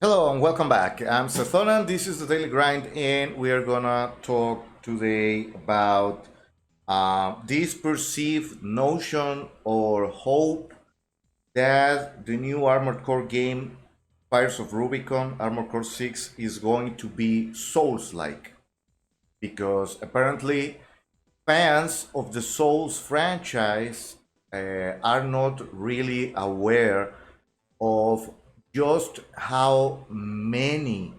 Hello and welcome back. I'm Sathonan. This is the Daily Grind, and we are gonna talk today about this perceived notion or hope that the new Armored Core game, Fires of Rubicon, Armored Core 6, is going to be Souls-like. Because apparently, fans of the Souls franchise are not really aware of just how many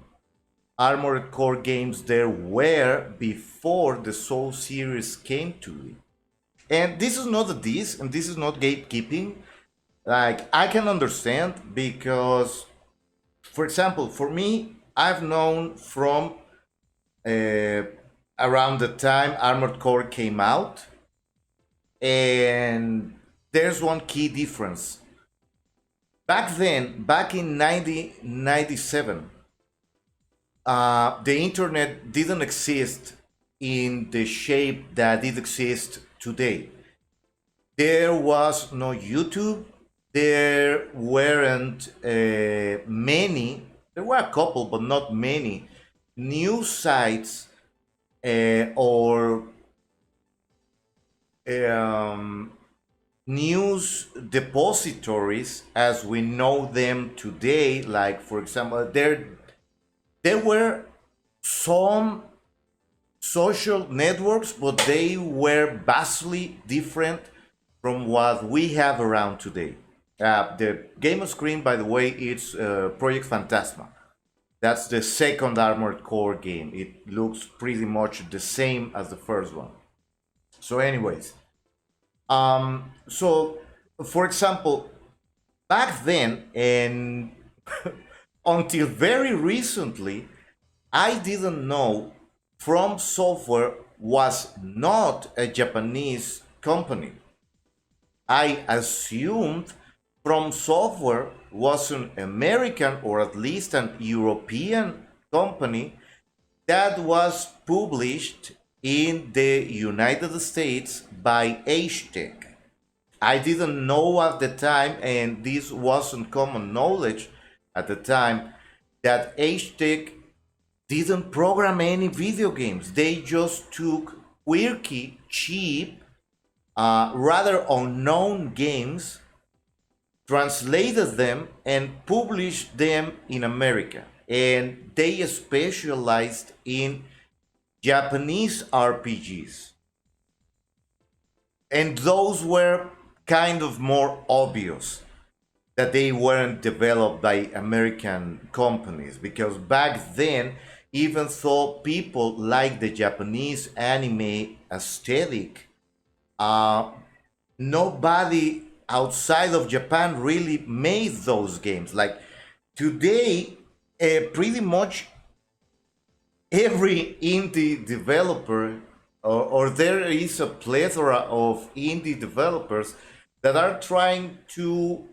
Armored Core games there were before the Soul series came to it. And this is not a diss, and this is not gatekeeping. Like, I can understand because, for example, for me, I've known from uh, around the time Armored Core came out, and there's one key difference. Back then, back in 1997, the internet didn't exist in the shape that it exists today. There was no YouTube. There weren't many. There were a couple, but not many news sites or um, news depositories as we know them today. Like, for example, there were some social networks, but they were vastly different from what we have around today. The game of screen, by the way, it's Project Phantasma. That's the second Armored Core game. It looks pretty much the same as the first one. So, anyways, so for example, back then and until very recently, I didn't know From Software was not a Japanese company. I assumed From Software was an American or at least an European company that was published in the United States by H-Tech. I didn't know at the time, and this wasn't common knowledge at the time, that H-Tech didn't program any video games. They just took quirky, cheap, rather unknown games, translated them, and published them in America. And they specialized in Japanese RPGs. And those were kind of more obvious that they weren't developed by American companies because back then, even though people like the Japanese anime aesthetic, uh, nobody outside of Japan really made those games. Like today, pretty much every indie developer, or there is a plethora of indie developers that are trying to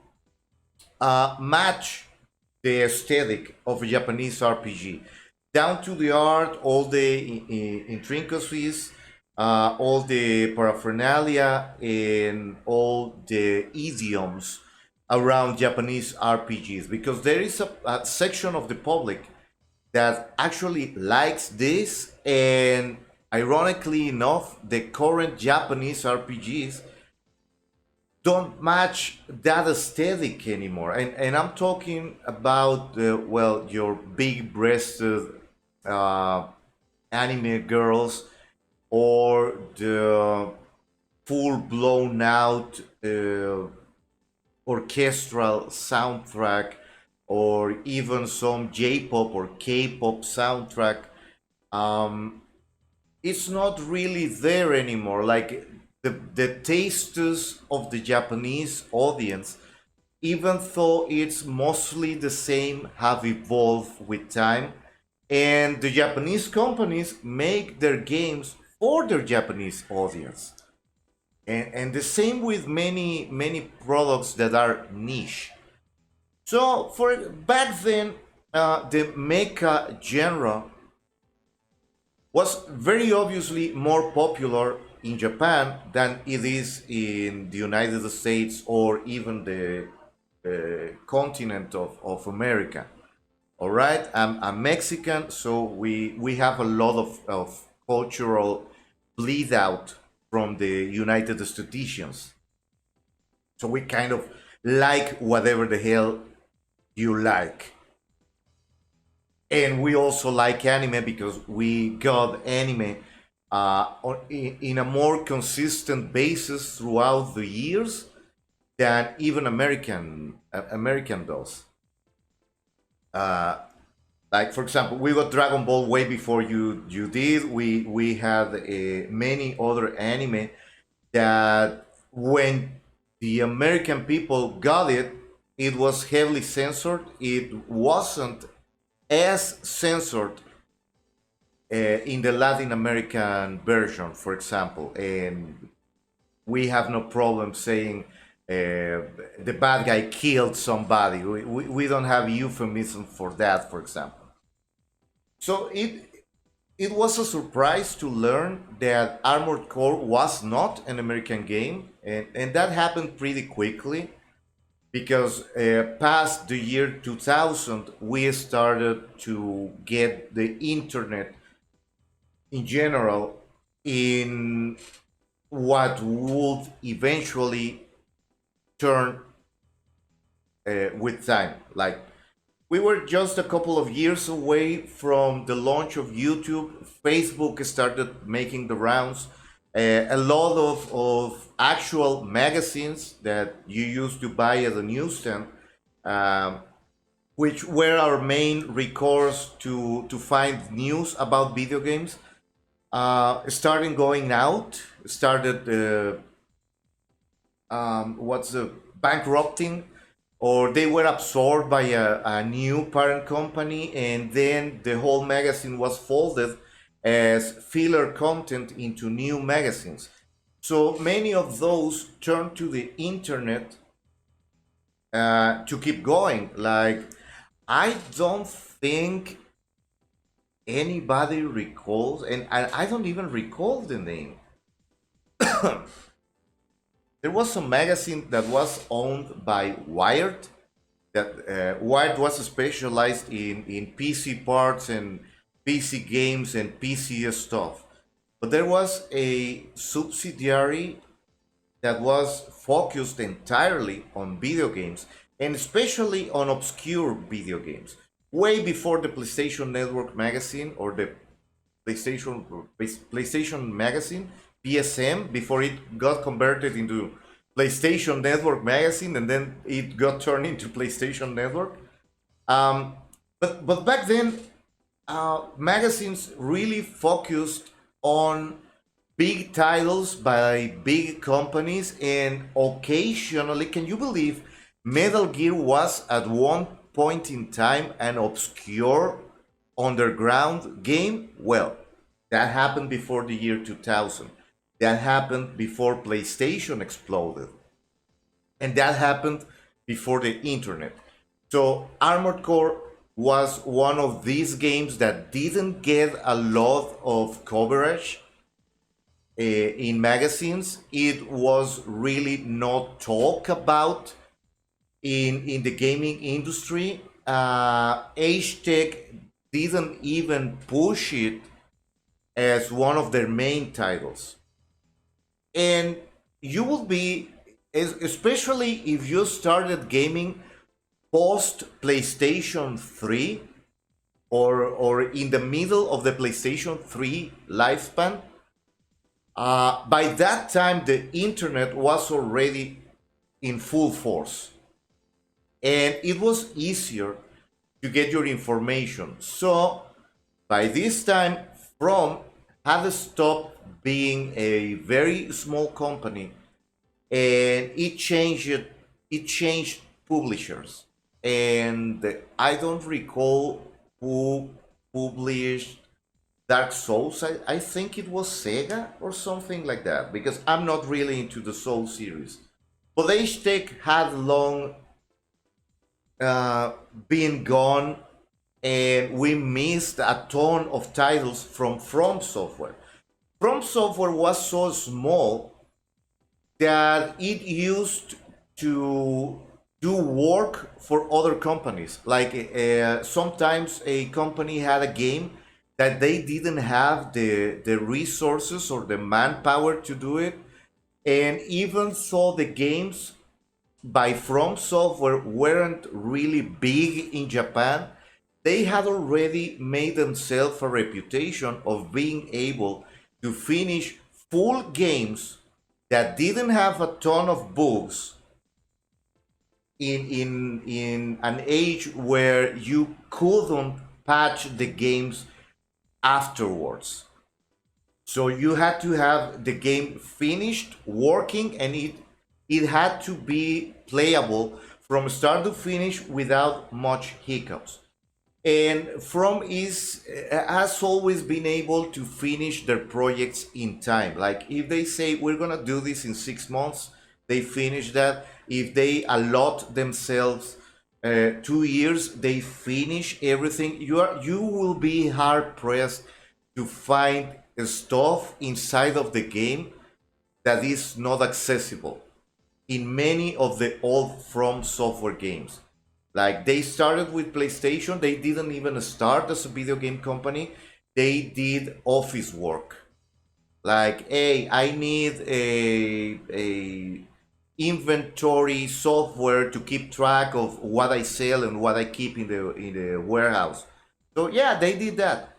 match the aesthetic of a Japanese RPG, down to the art, all the intricacies, all the paraphernalia, and all the idioms around Japanese RPGs. Because there is a section of the public that actually likes this, and ironically enough, the current Japanese RPGs don't match that aesthetic anymore. And I'm talking about, well, your big breasted uh, anime girls or the full blown out orchestral soundtrack or even some J-pop or K-pop soundtrack. Um, it's not really there anymore. Like the tastes of the Japanese audience, even though it's mostly the same, have evolved with time. And the Japanese companies make their games for their Japanese audience. And the same with many products that are niche. So for back then, the mecha genre was very obviously more popular in Japan than it is in the United States or even the continent of America. All right, I'm Mexican, so we have a lot of cultural bleed out from the United Statisticians. So we kind of like whatever the hell you like. And we also like anime because we got anime in a more consistent basis throughout the years than even American does. Uh, like for example, we got Dragon Ball way before you did. We had many other anime that when the American people got it, it was heavily censored. It wasn't as censored in the Latin American version, for example, and we have no problem saying the bad guy killed somebody. We don't have euphemism for that, for example. So it was a surprise to learn that Armored Core was not an American game, and that happened pretty quickly because past the year 2000, we started to get the internet in general in what would eventually turn with time. Like we were just a couple of years away from the launch of YouTube. Facebook started making the rounds. A lot of actual magazines that you used to buy at the newsstand, um, which were our main recourse to find news about video games, started going out, started what's the bankrupting, or they were absorbed by a new parent company, and then the whole magazine was folded as filler content into new magazines. So many of those turned to the internet to keep going. Like I don't think anybody recalls, and I don't even recall the name. There was a magazine that was owned by Wired. That Wired was specialized in PC parts and PC games and PC stuff. But there was a subsidiary that was focused entirely on video games and especially on obscure video games. Way before the PlayStation Network magazine or the PlayStation PlayStation magazine, PSM, before it got converted into PlayStation Network magazine and then it got turned into PlayStation Network. Um, but back then, magazines really focused on big titles by big companies, and occasionally, can you believe Metal Gear was at one point in time an obscure underground game? Well, that happened before the year 2000. That happened before PlayStation exploded. And that happened before the internet. So Armored Core was one of these games that didn't get a lot of coverage in magazines. It was really not talked about in the gaming industry. H-Tech didn't even push it as one of their main titles. And you will be, especially if you started gaming post PlayStation 3 or in the middle of the PlayStation 3 lifespan. By that time, the internet was already in full force, and it was easier to get your information. So by this time, From had stopped being a very small company, and it changed publishers, and I don't recall who published Dark Souls. I think it was Sega or something like that, because I'm not really into the Soul series. But H-Tech had long uh, been gone, and we missed a ton of titles from Software. From Software was so small that it used to do work for other companies. Like sometimes a company had a game that they didn't have the resources or the manpower to do it. And even though the games by From Software weren't really big in Japan, they had already made themselves a reputation of being able to finish full games that didn't have a ton of bugs in an age where you couldn't patch the games afterwards. So you had to have the game finished, working, and it had to be playable from start to finish without much hiccups. And From is has always been able to finish their projects in time. Like if they say we're gonna do this in 6 months, they finish that. If they allot themselves 2 years, they finish everything. You will be hard pressed to find stuff inside of the game that is not accessible in many of the old From Software games. Like they started with PlayStation, they didn't even start as a video game company. They did office work. Like, hey, I need a inventory software to keep track of what I sell and what I keep in the warehouse. So yeah, they did that.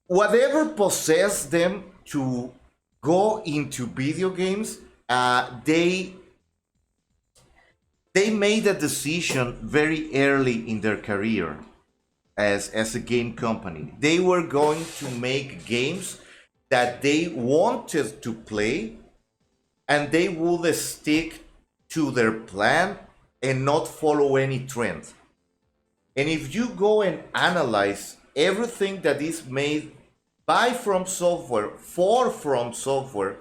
Whatever possessed them to go into video games, they made a decision very early in their career as a game company. They were going to make games that they wanted to play, and they would stick to their plan and not follow any trend. And if you go and analyze everything that is made by From Software for From Software,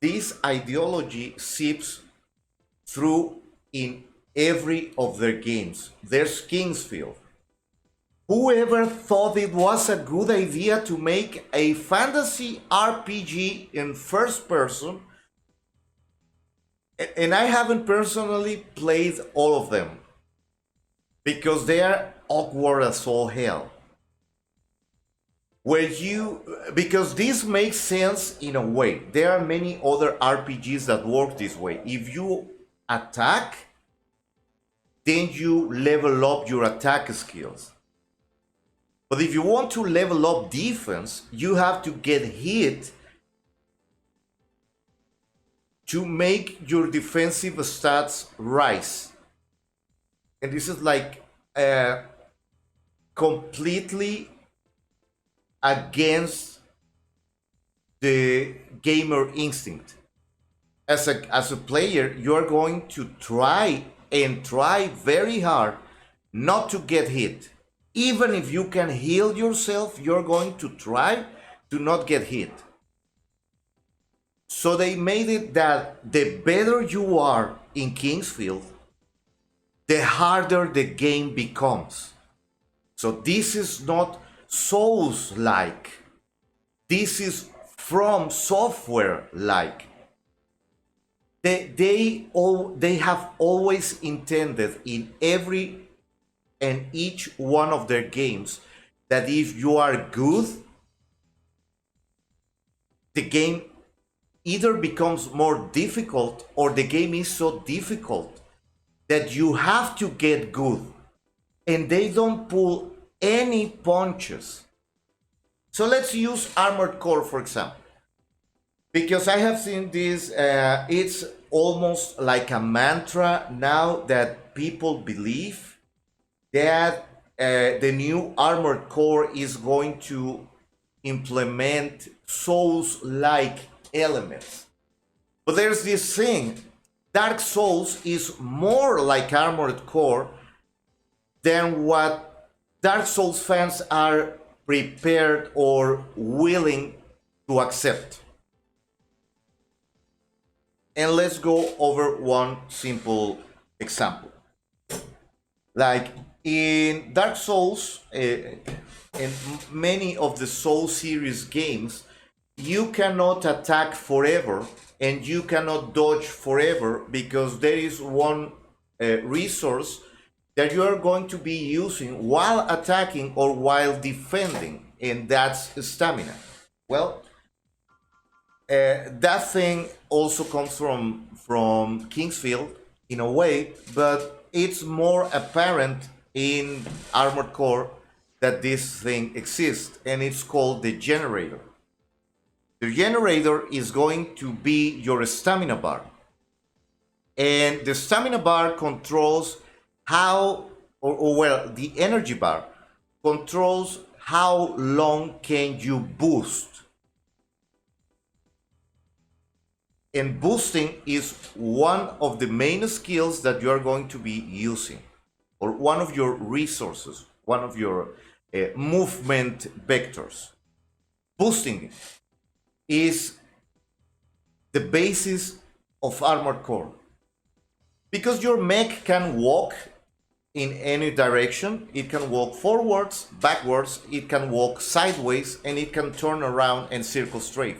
this ideology seeps through in every of their games. There's Kingsfield. Whoever thought it was a good idea to make a fantasy RPG in first person? And I haven't personally played all of them because they are awkward as all hell. Because this makes sense in a way. There are many other RPGs that work this way. If you attack, then you level up your attack skills. But if you want to level up defense, you have to get hit to make your defensive stats rise. And this is like completely against the gamer instinct. As a player, you're going to try very hard not to get hit. Even if you can heal yourself, you're going to try to not get hit. So they made it that the better you are in Kingsfield, the harder the game becomes. So this is not Souls-like. This is From Software-like. They have always intended in every and each one of their games that if you are good, the game either becomes more difficult or the game is so difficult that you have to get good. And they don't pull any punches. So let's use Armored Core, for example. Because I have seen this, it's almost like a mantra now that people believe that the new Armored Core is going to implement Souls-like elements. But there's this thing, Dark Souls is more like Armored Core than what Dark Souls fans are prepared or willing to accept. And let's go over one simple example. Like in Dark Souls and many of the Soul series games, you cannot attack forever and you cannot dodge forever because there is one resource that you are going to be using while attacking or while defending, and that's stamina. Well, that thing also comes from Kingsfield in a way, but it's more apparent in Armored Core that this thing exists, and it's called the generator. The generator is going to be your stamina bar, and the stamina bar controls how, or well, the energy bar controls how long can you boost. And boosting is one of the main skills that you are going to be using, or one of your resources, one of your movement vectors. Boosting is the basis of Armored Core, because your mech can walk in any direction. It can walk forwards, backwards, it can walk sideways, and it can turn around and circle straight.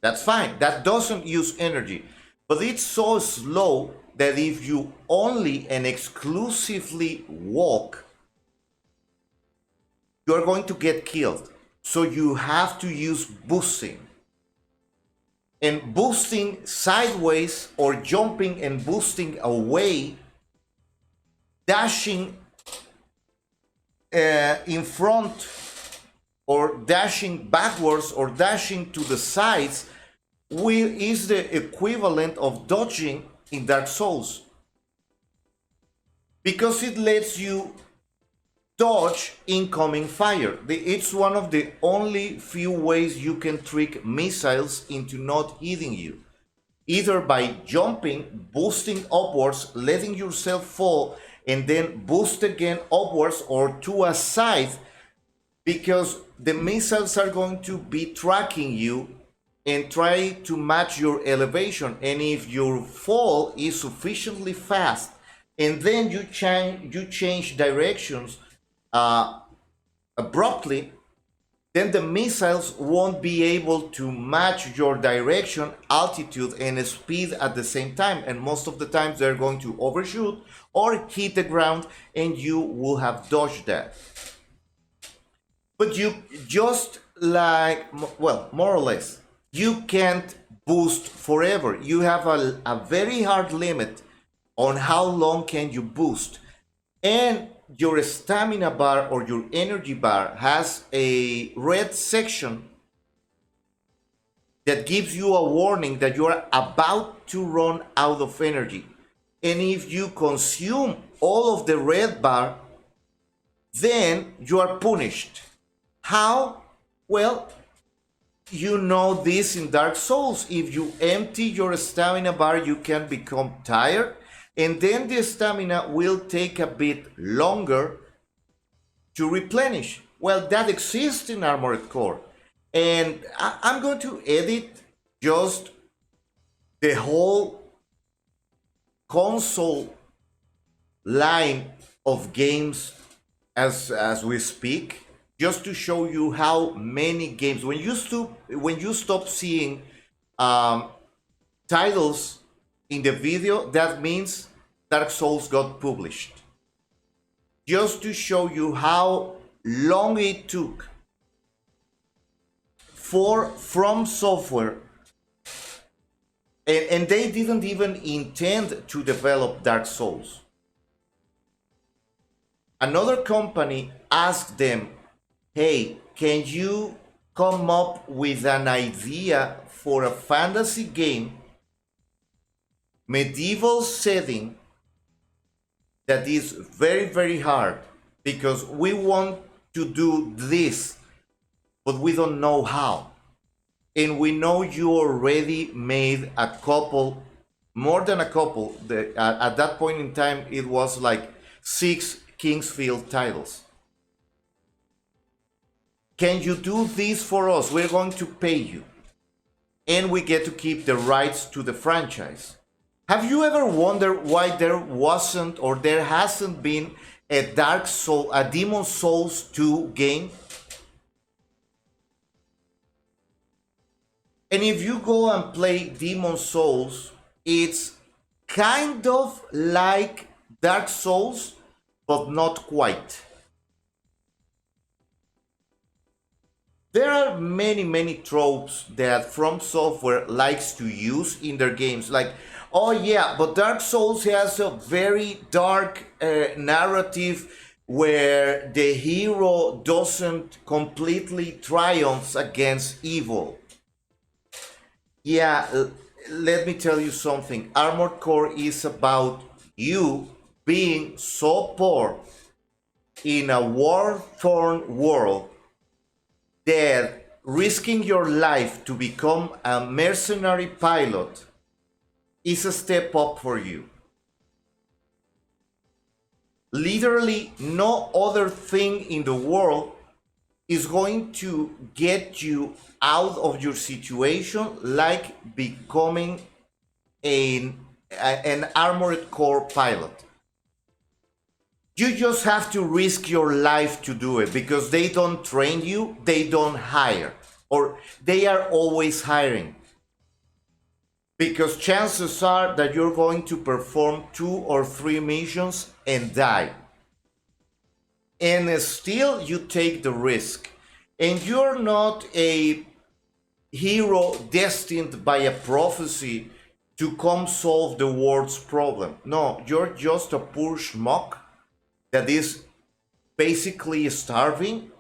That's fine. That doesn't use energy. But it's so slow that if you only and exclusively walk, you're going to get killed. So you have to use boosting. And boosting sideways or jumping and boosting away, dashing in front or dashing backwards or dashing to the sides is the equivalent of dodging in Dark Souls, because it lets you dodge incoming fire. It's one of the only few ways you can trick missiles into not hitting you, either by jumping, boosting upwards, letting yourself fall, and then boost again upwards or to a side, because the missiles are going to be tracking you and try to match your elevation. And if your fall is sufficiently fast and then you change directions abruptly, then the missiles won't be able to match your direction, altitude, and speed at the same time. And most of the times they're going to overshoot or hit the ground, and you will have dodged that. But you just like, well, more or less, you can't boost forever. You have a very hard limit on how long can you boost. And your stamina bar or your energy bar has a red section that gives you a warning that you are about to run out of energy. And if you consume all of the red bar, then you are punished. How? Well, you know this in Dark Souls. If you empty your stamina bar, you can become tired, and then the stamina will take a bit longer to replenish. Well, that exists in Armored Core. And I'm going to edit just the whole console line of games as we speak, just to show you how many games. When you stop seeing titles in the video, that means Dark Souls got published. Just to show you how long it took for From Software, and they didn't even intend to develop Dark Souls. Another company asked them, hey, can you come up with an idea for a fantasy game, medieval setting, that is very, very hard, because we want to do this, but we don't know how. And we know you already made a couple, more than a couple, at that point in time it was like 6 Kingsfield titles. Can you do this for us? We're going to pay you. And we get to keep the rights to the franchise. Have you ever wondered why there wasn't or there hasn't been a Demon Souls 2 game? And if you go and play Demon Souls, it's kind of like Dark Souls, but not quite. There are many tropes that From Software likes to use in their games. Like, oh yeah, but Dark Souls has a very dark narrative where the hero doesn't completely triumph against evil. Yeah, let me tell you something. Armored Core is about you being so poor in a war-torn world that risking your life to become a mercenary pilot is a step up for you. Literally, no other thing in the world is going to get you out of your situation like becoming an armored core pilot. You just have to risk your life to do it because they don't train you, they don't hire, or they are always hiring. Because chances are that you're going to perform 2 or 3 missions and die. And still you take the risk. And you're not a hero destined by a prophecy to come solve the world's problem. No, you're just a poor schmuck that is basically starving.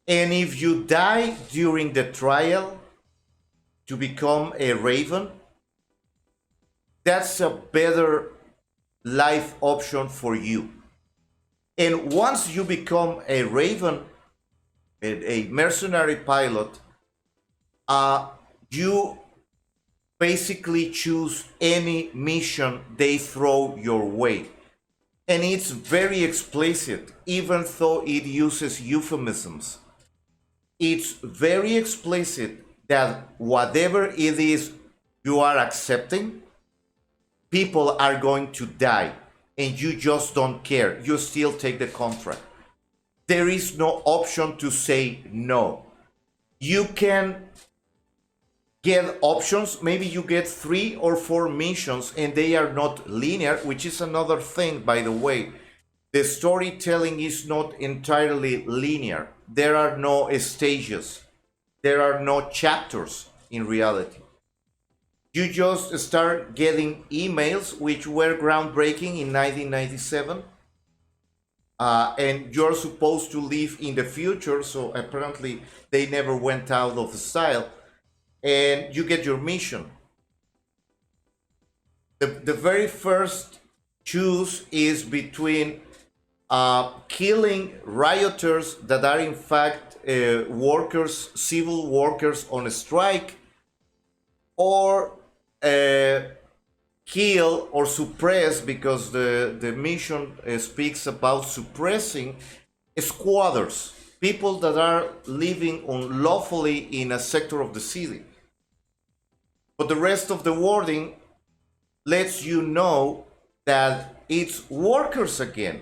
And if you die during the trial to become a raven, that's a better life option for you. And once you become a raven, a mercenary pilot, you basically choose any mission they throw your way. And it's very explicit, even though it uses euphemisms. It's very explicit that whatever it is you are accepting, people are going to die, and you just don't care. You still take the contract. There is no option to say no. You can get options. Maybe you get 3 or 4 missions and they are not linear, which is another thing, by the way. The storytelling is not entirely linear. There are no stages. There are no chapters in reality. You just start getting emails which were groundbreaking in 1997. And you're supposed to live in the future, so apparently they never went out of style. And you get your mission. The very first choose is between killing rioters that are in fact workers, civil workers on a strike, or kill or suppress, because the mission speaks about suppressing squatters, people that are living unlawfully in a sector of the city. But the rest of the wording lets you know that it's workers again.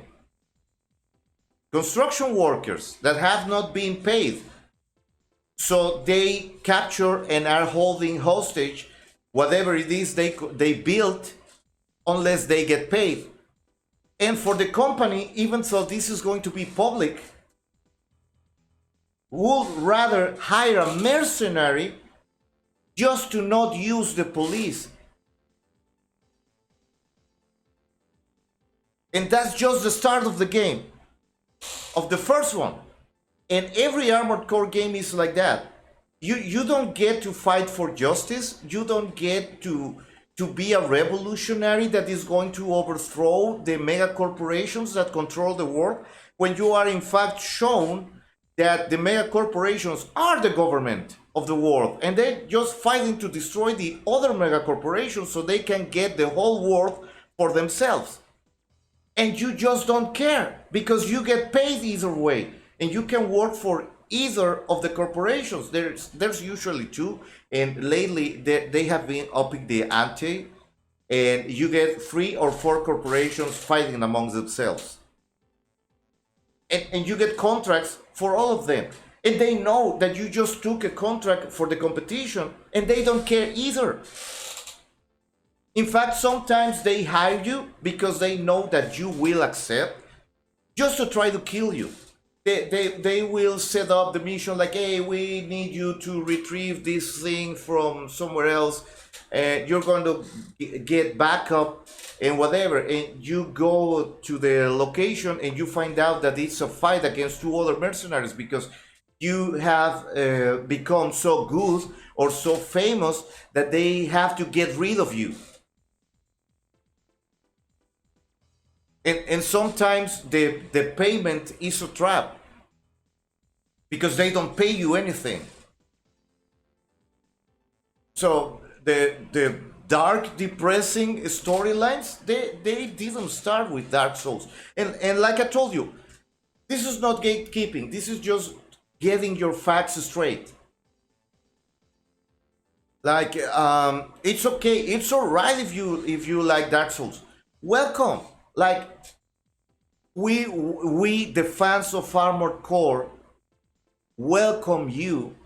Construction workers that have not been paid. So they capture and are holding hostage whatever it is they built unless they get paid. And for the company, even though this is going to be public, would rather hire a mercenary just to not use the police. And that's just the start of the game, of the first one. And every Armored Core game is like that. You don't get to fight for justice. You don't get to be a revolutionary that is going to overthrow the mega corporations that control the world, when you are in fact shown that the mega corporations are the government of the world, and they're just fighting to destroy the other mega corporations so they can get the whole world for themselves. And you just don't care because you get paid either way, and you can work for either of the corporations. There's usually 2, and lately they have been upping the ante, and you get 3 or 4 corporations fighting among themselves. And you get contracts for all of them. And they know that you just took a contract for the competition, and they don't care either. In fact, sometimes they hire you because they know that you will accept just to try to kill you. They will set up the mission like, hey, we need you to retrieve this thing from somewhere else, and you're going to get backup and whatever. And you go to the location and you find out that it's a fight against two other mercenaries because you have become so good or so famous that they have to get rid of you. And sometimes the payment is a trap because they don't pay you anything. So the dark, depressing storylines, they didn't start with Dark Souls. And like I told you, this is not gatekeeping. This is just getting your facts straight. Like it's okay, it's all right if you like Dark Souls. Welcome. Like we the fans of Armored Core welcome you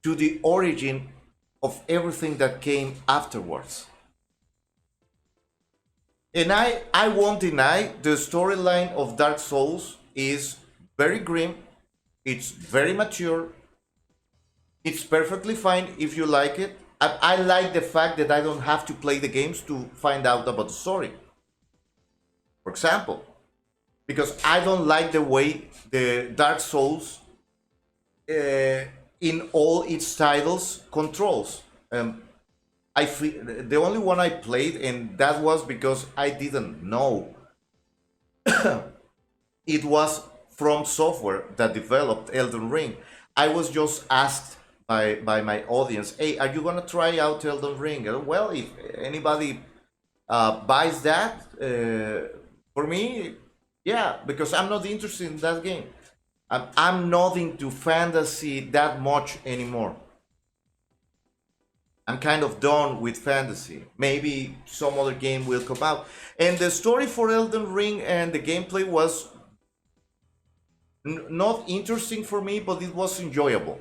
to the origin of everything that came afterwards. And I won't deny the storyline of Dark Souls is very grim, it's very mature, it's perfectly fine if you like it. I like the fact that I don't have to play the games to find out about the story. For example, because I don't like the way the Dark Souls in all its titles controls. I feel the only one I played, and that was because I didn't know it was From Software that developed Elden Ring. I was just asked by my audience, "Hey, are you gonna try out Elden Ring?" Well, if anybody buys that, for me, yeah, because I'm not interested in that game. I'm not into fantasy that much anymore. I'm kind of done with fantasy. Maybe some other game will come out. And the story for Elden Ring and the gameplay was not interesting for me, but it was enjoyable.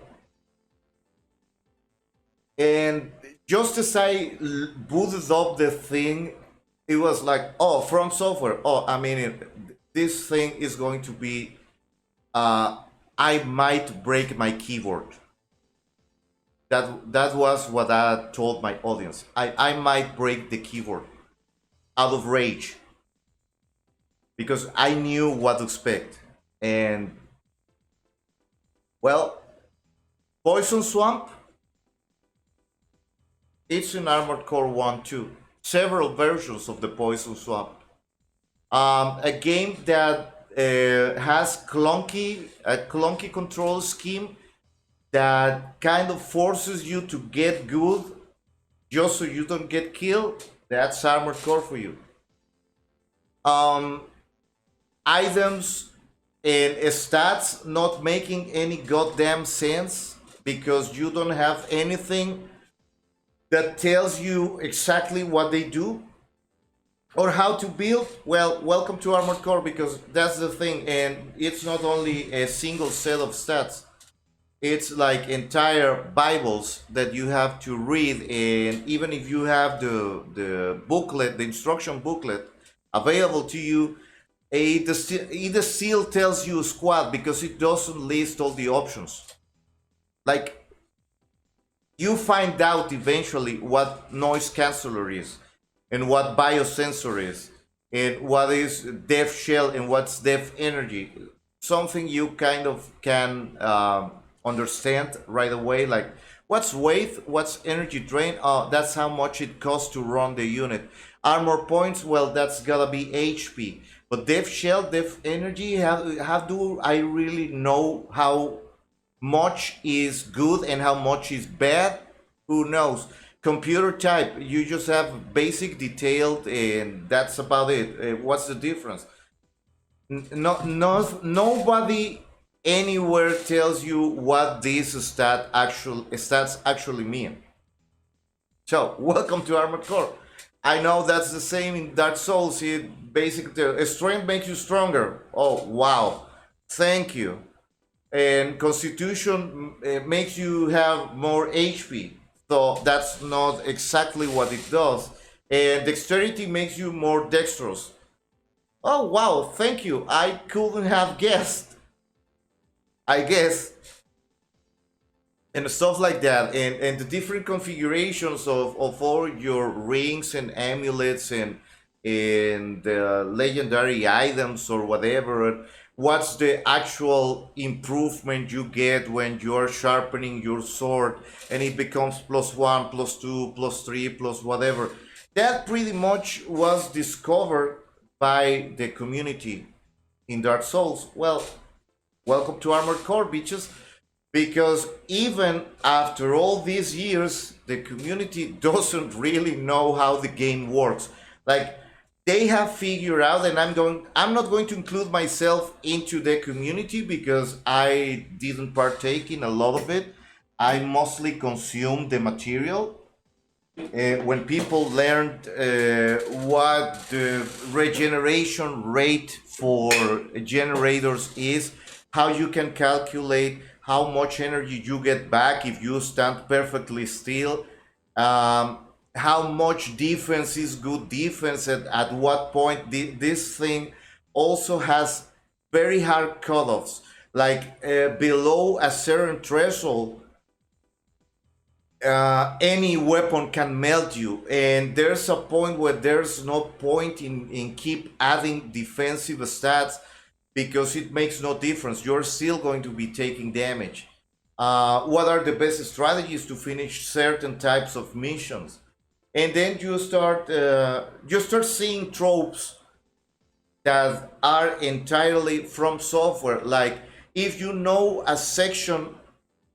And just as I booted up the thing, it was like, oh, From Software. Oh, I mean, this thing is going to be. I might break my keyboard. That was what I told my audience. I might break the keyboard out of rage because I knew what to expect. And well, Poison Swamp, it's in Armored Core 1 too. Several versions of the Poison Swamp. A game that has a clunky control scheme that kind of forces you to get good just so you don't get killed. That's Armored Core for you. Um, Items and stats not making any goddamn sense because you don't have anything that tells you exactly what they do or how to build. Well, welcome to Armored Core because that's the thing, and it's not only a single set of stats. It's like entire Bibles that you have to read, and even if you have the booklet, the instruction booklet available to you, it still tells you squad because it doesn't list all the options. Like you find out eventually what noise canceller is and what biosensor is and what is depth shell and what's depth energy. Something you kind of can understand right away, like what's weight, what's energy drain. Oh, that's how much it costs to run the unit. Armor points, well, that's gotta be HP. But depth shell, depth energy, how do I really know how much is good and how much is bad? Who knows? Computer type, you just have basic, detailed, and that's about it. What's the difference? Nobody anywhere tells you what these stats actually mean. So, welcome to Armored Core. I know that's the same in Dark Souls. It basically, strength makes you stronger. Oh, wow. Thank you. And Constitution makes you have more HP. So that's not exactly what it does. and dexterity makes you more dexterous. Oh wow, thank you. I couldn't have guessed. I guess, and stuff like that, and the different configurations of all your rings and amulets and the legendary items or whatever. What's the actual improvement you get when you're sharpening your sword and it becomes plus one, plus two, plus three, plus whatever? That pretty much was discovered by the community in Dark Souls. Well, welcome to Armored Core, bitches. Because even after all these years, the community doesn't really know how the game works. Like, they have figured out, and I'm not going to include myself into the community because I didn't partake in a lot of it. I mostly consumed the material. When people learned what the regeneration rate for generators is, how you can calculate how much energy you get back if you stand perfectly still, um, how much defense is good defense, at what point this thing also has very hard cutoffs. Like below a certain threshold, any weapon can melt you, and there's a point where there's no point in keep adding defensive stats because it makes no difference. You're still going to be taking damage. What are the best strategies to finish certain types of missions? And then you start seeing tropes that are entirely from software. Like, if you know a section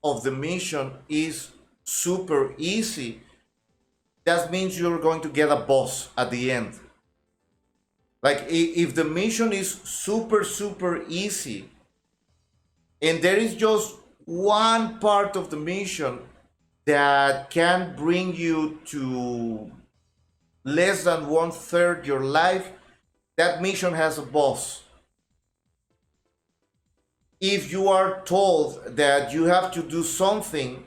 of the mission is super easy, that means you're going to get a boss at the end. Like, if the mission is super easy and there is just one part of the mission that can bring you to less than one third your life, that mission has a boss. If you are told that you have to do something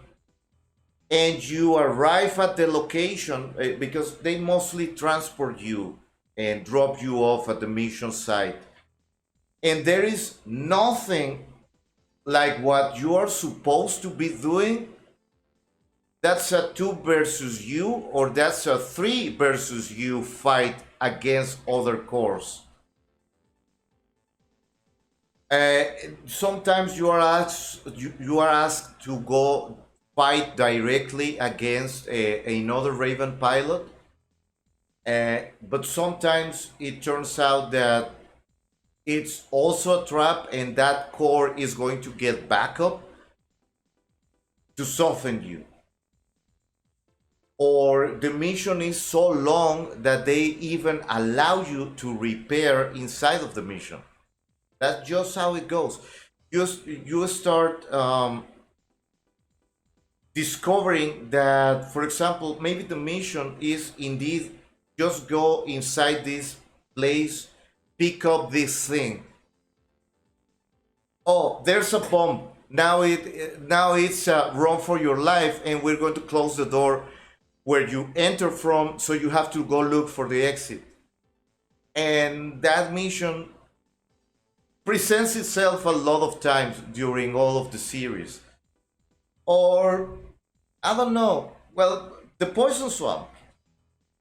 and you arrive at the location, because they mostly transport you and drop you off at the mission site, and there is nothing like what you are supposed to be doing, that's a 2 versus you, or that's a 3 versus you fight against other cores. Uh, Sometimes you are asked to go fight directly against another Raven pilot, but sometimes it turns out that it's also a trap, and that core is going to get backup to soften you. Or the mission is so long that they even allow you to repair inside of the mission. That's just how it goes. You start discovering that, for example, maybe the mission is indeed just go inside this place, pick up this thing. Oh, there's a bomb. Now it's run for your life, and we're going to close the door where you enter from, so you have to go look for the exit. And that mission presents itself a lot of times during all of the series. Or, I don't know, well, the Poison Swamp.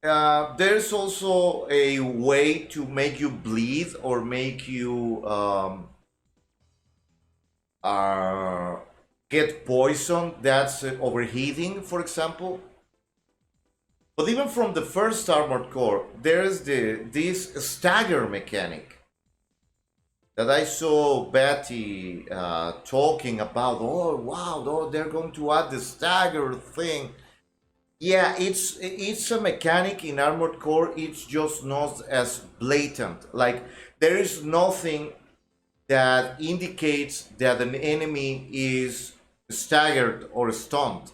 There's also a way to make you bleed or make you uh, get poisoned. That's overheating, for example. But even from the first Armored Core, there's this stagger mechanic that I saw Betty talking about. Oh wow, oh, they're going to add the stagger thing. Yeah, it's a mechanic in Armored Core. It's just not as blatant. Like, there is nothing that indicates that an enemy is staggered or stunned.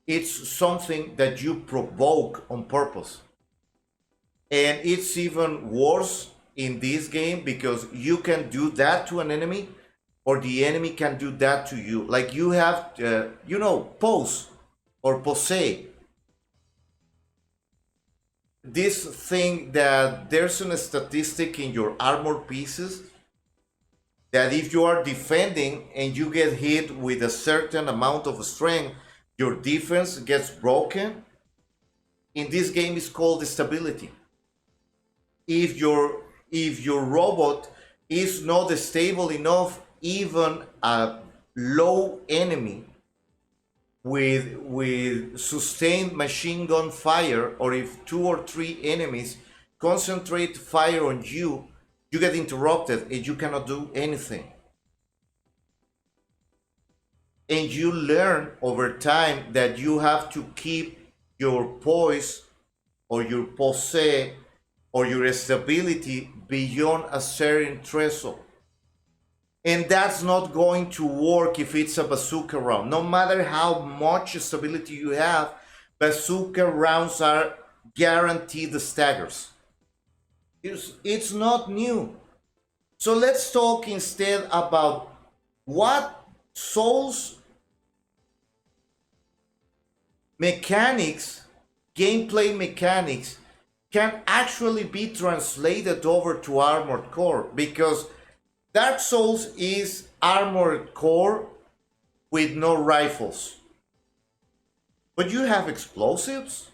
It's something that you provoke on purpose. And it's even worse in this game because you can do that to an enemy, or the enemy can do that to you. Like, you have, pose or pose. this thing that there's a statistic in your armor pieces that if you are defending and you get hit with a certain amount of strength, your defense gets broken. In this game, it's called stability. If your robot is not stable enough, even a low enemy with sustained machine gun fire, or if two or three enemies concentrate fire on you, you get interrupted and you cannot do anything. And you learn over time that you have to keep your poise or your pose or your stability beyond a certain threshold. And that's not going to work if it's a bazooka round. No matter how much stability you have, bazooka rounds are guaranteed staggers. It's not new. So let's talk instead about what Souls mechanics, gameplay mechanics, can actually be translated over to Armored Core, because Dark Souls is Armored Core with no rifles. But you have explosives,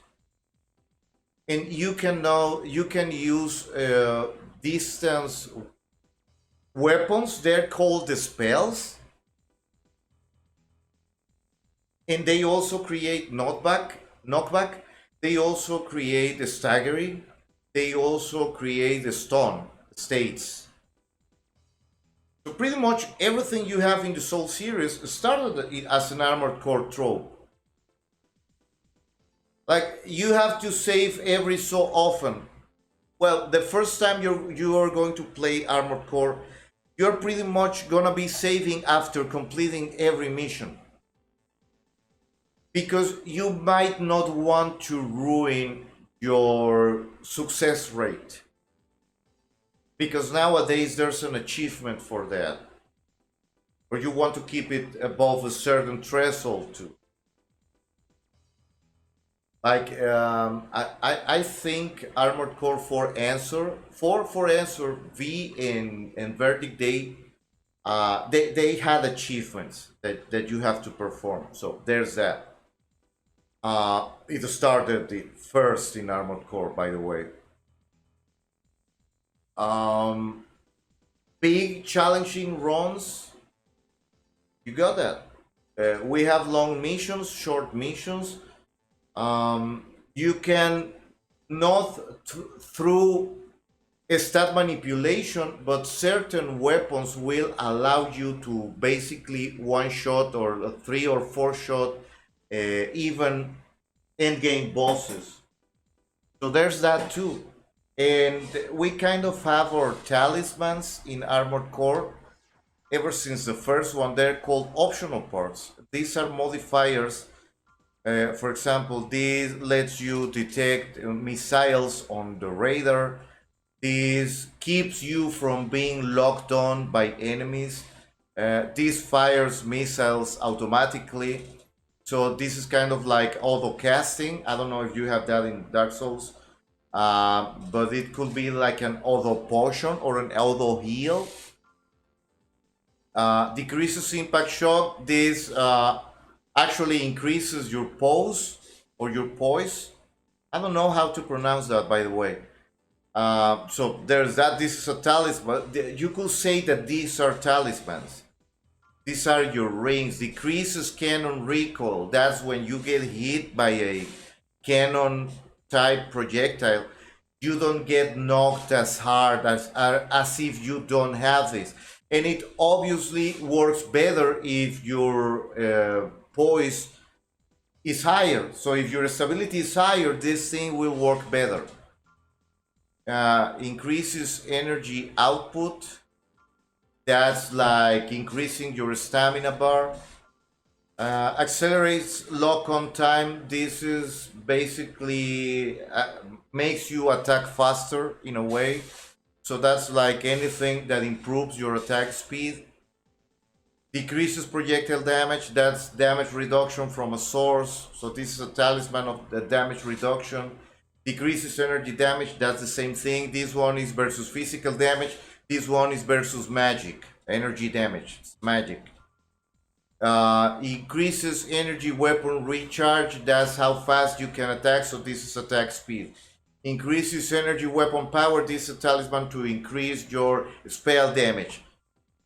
and you can use distance weapons. They're called the spells, and they also create knockback. They also create the staggering. They also create the stun states. So pretty much everything you have in the Soul series started as an Armored Core trope. Like, you have to save every so often. Well, the first time you are going to play Armored Core, you're pretty much gonna be saving after completing every mission, because you might not want to ruin your success rate, because nowadays there's an achievement for that, or you want to keep it above a certain threshold too. Like, I think Armored Core for Answer V and Verdict, they had achievements that you have to perform. So there's that. It started the first in Armored Core, by the way. Um, Big challenging runs, you got that. We have long missions, short missions. You can not through stat manipulation, but certain weapons will allow you to basically one shot or a 3 or 4 shot, even end game bosses. So there's that too. And we kind of have our talismans in Armored Core ever since the first one. They're called optional parts. These are modifiers. For example, this lets you detect missiles on the radar. This keeps you from being locked on by enemies. This fires missiles automatically. So this is kind of like auto casting. I don't know if you have that in Dark Souls, but it could be like an auto potion or an auto heal. Decreases impact shock. This actually increases your pose or your poise. I don't know how to pronounce that, by the way. So there's that. This is a talisman. You could say that these are talismans. These are your rings. Decreases cannon recoil. That's when you get hit by a cannon type projectile. You don't get knocked as hard as if you don't have this. And it obviously works better if your poise is higher. So if your stability is higher, this thing will work better. Increases energy output. That's like increasing your stamina bar. Accelerates lock on time. This is basically makes you attack faster in a way. So that's like anything that improves your attack speed. Decreases projectile damage. That's damage reduction from a source. So this is a talisman of the damage reduction. decreases energy damage. That's the same thing. This one is versus physical damage. This one is versus magic, energy damage. It's magic. Increases energy weapon recharge. That's how fast you can attack. So this is attack speed. Increases energy weapon power. This is a talisman to increase your spell damage.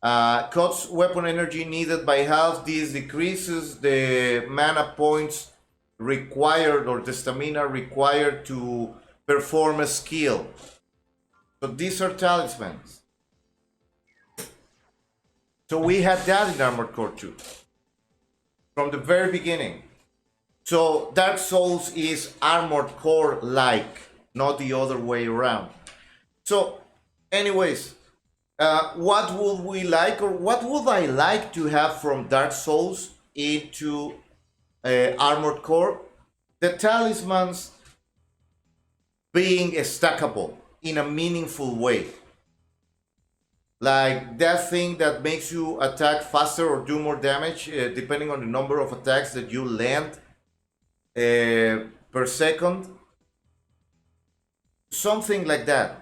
Cuts weapon energy needed by half. This decreases the mana points required or the stamina required to perform a skill. So these are talismans. So we had that in Armored Core 2 from the very beginning. So Dark Souls is Armored Core like, not the other way around. So anyways, what would we like, or what would I like to have from Dark Souls into Armored Core? The talismans being stackable in a meaningful way. Like that thing that makes you attack faster or do more damage depending on the number of attacks that you land per second. Something like that.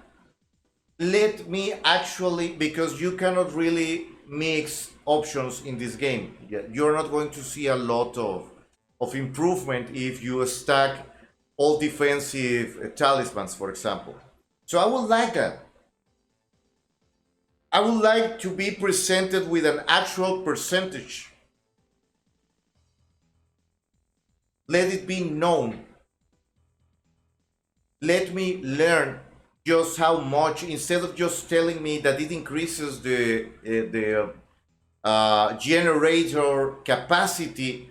Let me actually, because you cannot really mix options in this game. You're not going to see a lot of improvement if you stack all defensive talismans, for example. So I would like that. I would like to be presented with an actual percentage. Let it be known. Let me learn just how much, instead of just telling me that it increases the generator capacity.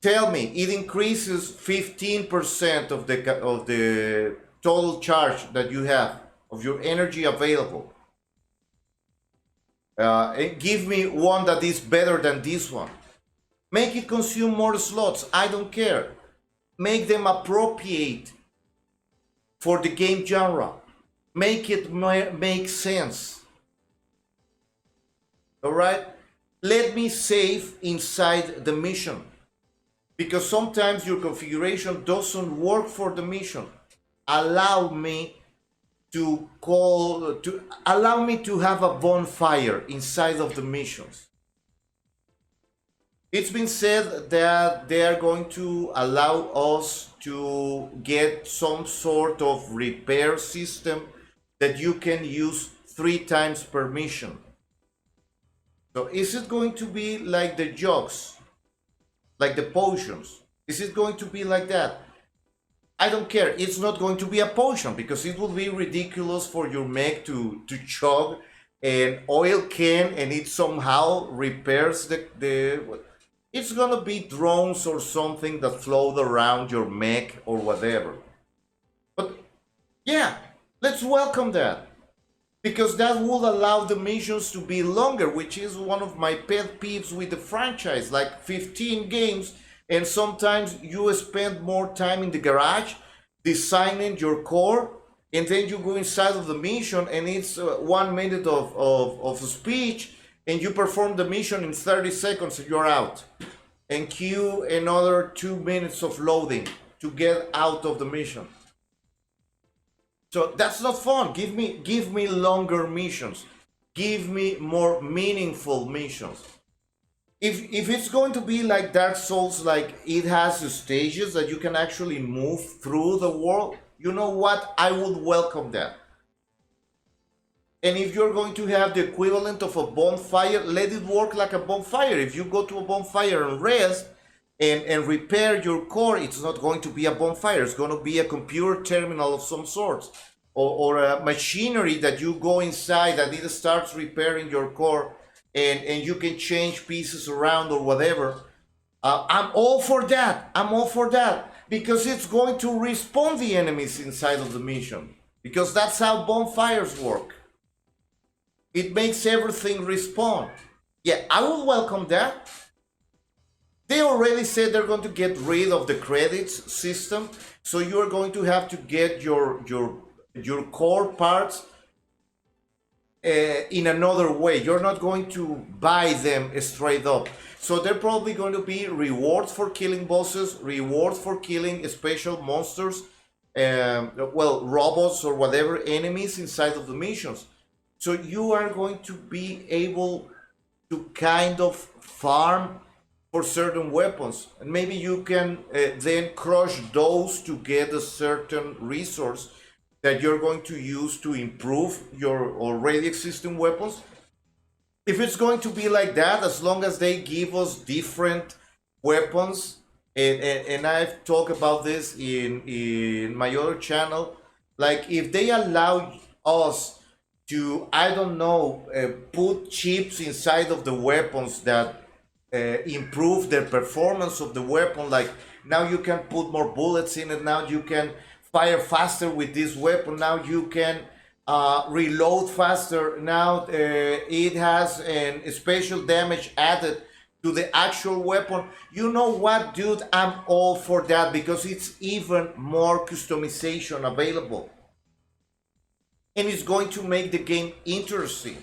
Tell me it increases 15% of the total charge that you have of your energy available. And give me one that is better than this one. Make it consume more slots. I don't care. Make them appropriate for the game genre. Make it make sense. All right? Let me save inside the mission, because sometimes your configuration doesn't work for the mission. Allow me to have a bonfire inside of the missions. It's been said that they are going to allow us to get some sort of repair system that you can use 3 times per mission. So is it going to be like the jugs, like the potions? Is it going to be like that? I don't care. It's not going to be a potion, because it would be ridiculous for your mech to chug an oil can and it somehow repairs the it's gonna be drones or something that float around your mech or whatever. But yeah, let's welcome that, because that would allow the missions to be longer, which is one of my pet peeves with the franchise. Like 15 games, and sometimes you spend more time in the garage designing your core, and then you go inside of the mission and it's 1 minute of speech, and you perform the mission in 30 seconds and you're out, and queue another 2 minutes of loading to get out of the mission. So that's not fun. Give me longer missions. Give me more meaningful missions. If it's going to be like Dark Souls, like it has stages that you can actually move through the world, you know what? I would welcome that. And if you're going to have the equivalent of a bonfire, let it work like a bonfire. If you go to a bonfire and rest and repair your core, it's not going to be a bonfire. It's going to be a computer terminal of some sort, or a machinery that you go inside and it starts repairing your core, and you can change pieces around or whatever. I'm all for that. I'm all for that, because it's going to respawn the enemies inside of the mission, because that's how bonfires work. It makes everything respawn. Yeah, I would welcome that. They already said they're going to get rid of the credits system, so you're going to have to get your core parts in another way. You're not going to buy them straight up. So they're probably going to be rewards for killing bosses, rewards for killing special monsters, well, robots or whatever enemies inside of the missions. So you are going to be able to kind of farm for certain weapons, and maybe you can then crush those to get a certain resource that you're going to use to improve your already existing weapons. If it's going to be like that, as long as they give us different weapons, and I've talked about this in my other channel, like if they allow us to, I don't know, put chips inside of the weapons that improve the performance of the weapon, like now you can put more bullets in it, now you can fire faster with this weapon, now you can reload faster, now it has a special damage added to the actual weapon. You know what, dude, I'm all for that, because it's even more customization available, and it's going to make the game interesting.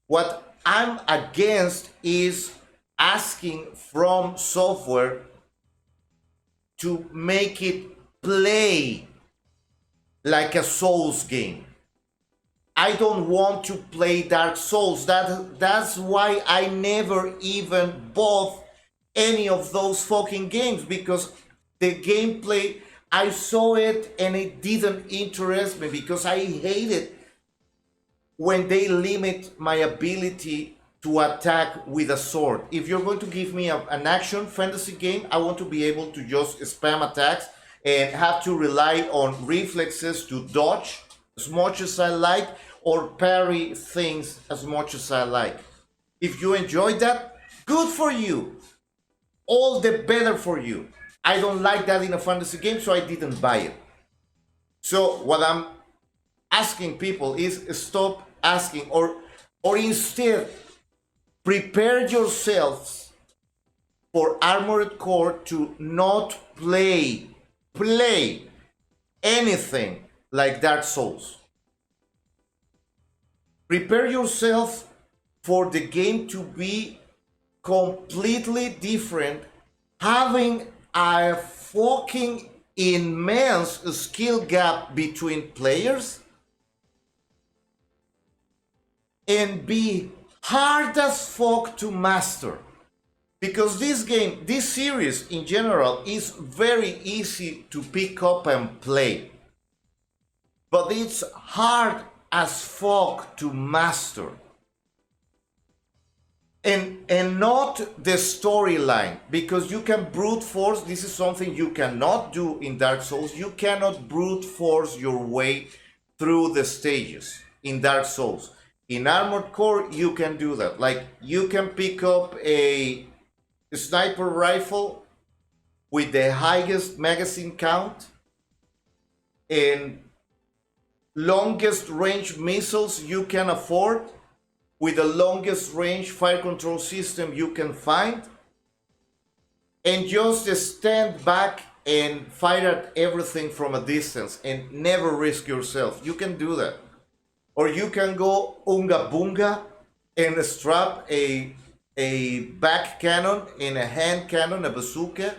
What I'm against is asking From Software to make it play like a Souls game. I don't want to play Dark Souls. That's why I never even bought any of those fucking games, because the gameplay, I saw it and it didn't interest me, because I hate it when they limit my ability to attack with a sword. If you're going to give me an action fantasy game, I want to be able to just spam attacks and have to rely on reflexes to dodge as much as I like, or parry things as much as I like. If you enjoy that, good for you. All the better for you. I don't like that in a fantasy game, so I didn't buy it. So what I'm asking people is stop asking, or instead prepare yourselves for Armored Core to not play anything like Dark Souls. Prepare yourself for the game to be completely different, having a fucking immense skill gap between players, and be hard as fuck to master. Because this game, this series in general, is very easy to pick up and play, but it's hard as fuck to master. And not the storyline, because you can brute force. This is something you cannot do in Dark Souls. You cannot brute force your way through the stages in Dark Souls. In Armored Core, you can do that. Like, you can pick up a sniper rifle with the highest magazine count and longest range missiles you can afford, with the longest range fire control system you can find, and just stand back and fire at everything from a distance and never risk yourself. You can do that. Or you can go unga bunga and strap a back cannon and a hand cannon, a bazooka.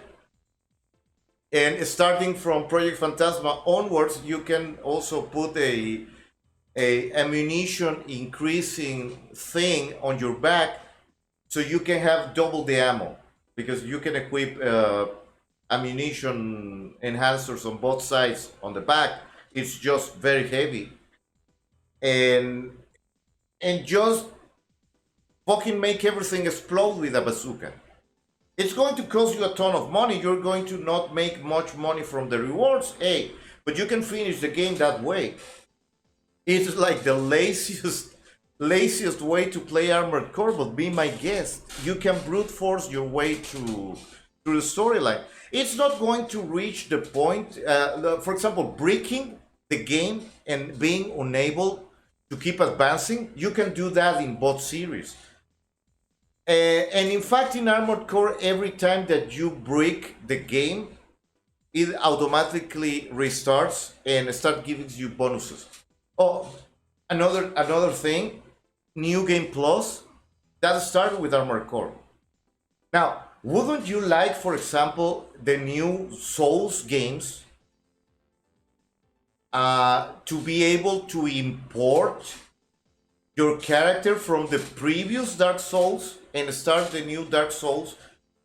And starting from Project Phantasma onwards, you can also put a ammunition increasing thing on your back, so you can have double the ammo, because you can equip ammunition enhancers on both sides on the back. It's just very heavy, and just fucking make everything explode with a bazooka. It's going to cost you a ton of money. You're going to not make much money from the rewards, hey, but you can finish the game that way. It's like the laziest way to play Armored Core, but be my guest. You can brute force your way through the storyline. It's not going to reach the point, for example, breaking the game and being unable to keep advancing. You can do that in both series. And in fact, in Armored Core, every time that you break the game, it automatically restarts and start giving you bonuses. Oh, another thing, New Game Plus, that started with Armored Core. Now, wouldn't you like, for example, the new Souls games to be able to import your character from the previous Dark Souls and start the new Dark Souls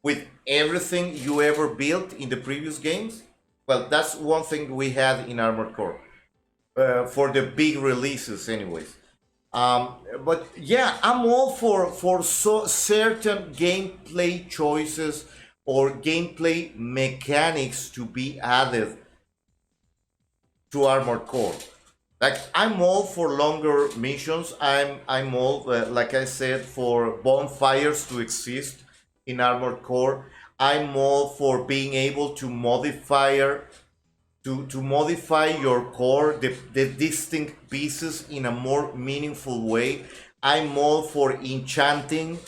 with everything you ever built in the previous games. Well, that's one thing we had in Armored Core for the big releases, anyways. But yeah, I'm all for certain gameplay choices or gameplay mechanics to be added to Armored Core. Like I'm all for longer missions. I'm all like I said for bonfires to exist in Armored Core. I'm all for being able to modify your core, the distinct pieces in a more meaningful way. I'm all for enchanting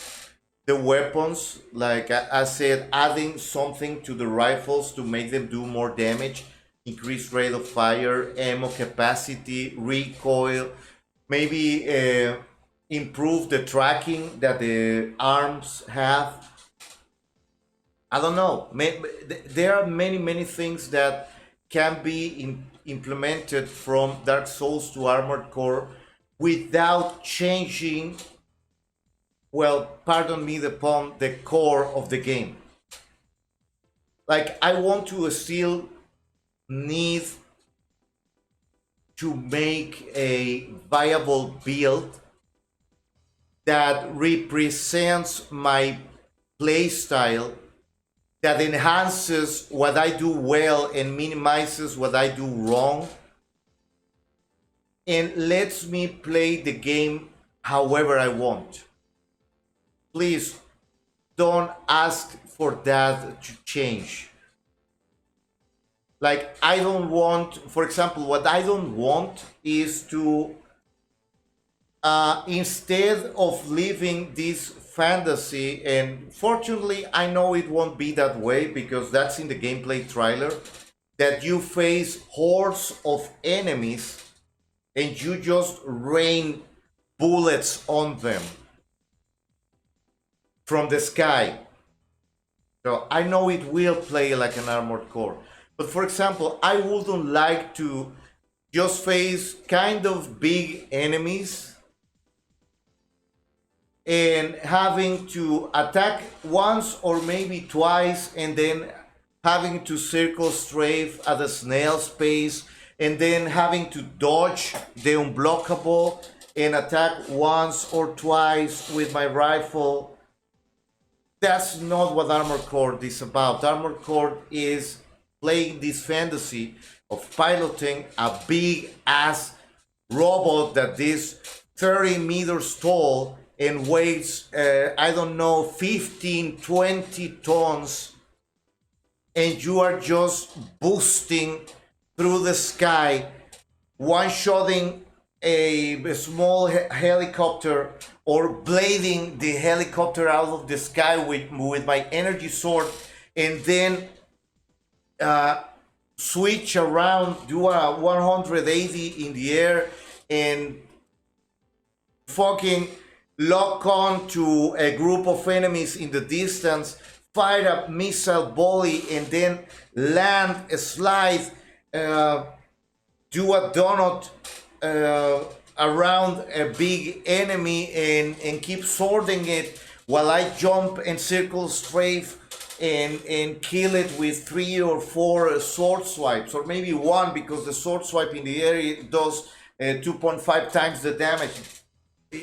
the weapons, like I said, adding something to the rifles to make them do more damage, increased rate of fire, ammo capacity, recoil, maybe improve the tracking that the arms have. I don't know. There are many things that can be implemented from Dark Souls to Armored Core without changing, well, pardon me the pun, the core of the game. Like I want to still need to make a viable build that represents my playstyle, that enhances what I do well and minimizes what I do wrong, and lets me play the game however I want. Please don't ask for that to change. Like, I don't want, for example, what I don't want is to, instead of living this fantasy, and fortunately I know it won't be that way because that's in the gameplay trailer, that you face hordes of enemies and you just rain bullets on them from the sky. So I know it will play like an Armored Core. But for example, I wouldn't like to just face kind of big enemies and having to attack once or maybe twice and then having to circle strafe at a snail's pace and then having to dodge the unblockable and attack once or twice with my rifle. That's not what Armored Core is about. Armored Core is playing this fantasy of piloting a big ass robot that is 30 meters tall and weighs, I don't know, 15, 20 tons, and you are just boosting through the sky, one-shotting a small helicopter or blading the helicopter out of the sky with my energy sword, and then switch around, do a 180 in the air, and fucking lock on to a group of enemies in the distance, fire a missile volley, and then land, slide, do a donut around a big enemy and keep sorting it while I jump and circle strafe and kill it with 3 or 4 sword swipes, or maybe 1 because the sword swipe in the air does 2.5 times the damage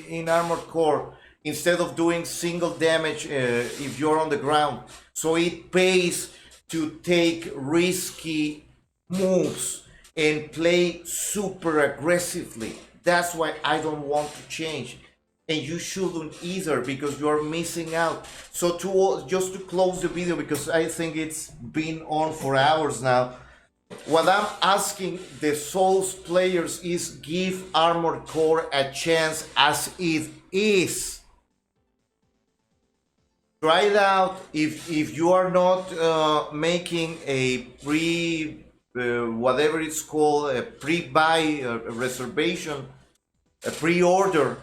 in Armored Core instead of doing single damage if you're on the ground. So it pays to take risky moves and play super aggressively. That's why I don't want to change, and you shouldn't either because you're missing out. So just to close the video, because I think it's been on for hours now, what I'm asking the Souls players is give Armored Core a chance as it is. Try it out. If you are not making a whatever it's called, a pre-buy, a reservation, a pre-order,